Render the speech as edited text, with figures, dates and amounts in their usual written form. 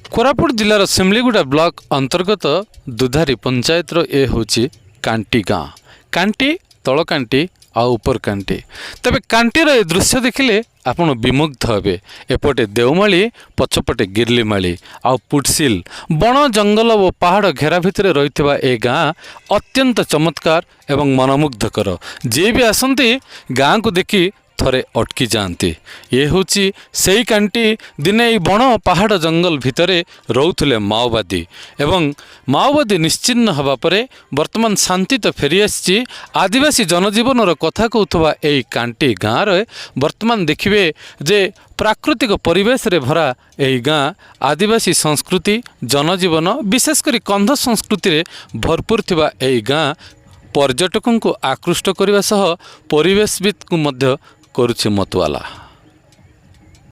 Koraput जिलार Similiguda block अंतर्गत दुधारी पंचायतर ए होची कांटी गाँ। कांटी तल कांटी आ ऊपर कांटी। तबे कांटीर ए दृश्य देखिले आपण विमुग्ध हेबे। एपटे देवमाली पछपटे गिरलीमाली आ पुटसिल बण जंगल और पहाड़ घेरा भितर रहितबा ए गाँ अत्यंत चमत्कार एवं मनमुग्धकर। जे भी आसंती गाँ को देखि थरे अटकी जाती। ये होची सेई कांटी दिने बण पहाड़ जंगल भितरे रोथुले माओवादी एवं माओवादी निश्चिन्न हवा परे वर्तमान शांति तो फेरी आसी। आदिवासी जनजीवन कथा कहूथबा एई कांटी गाँ रे वर्तमान देखिबे जे प्राकृतिक परिवेश रे भरा एई गाँ आदिवासी संस्कृति जनजीवन विशेषकर कंध संस्कृति रे भरपूर थिबा एई गाँ पर्यटकों को आकृष्ट करने सह परिवेशविद को मध्य करुछि मतवाला।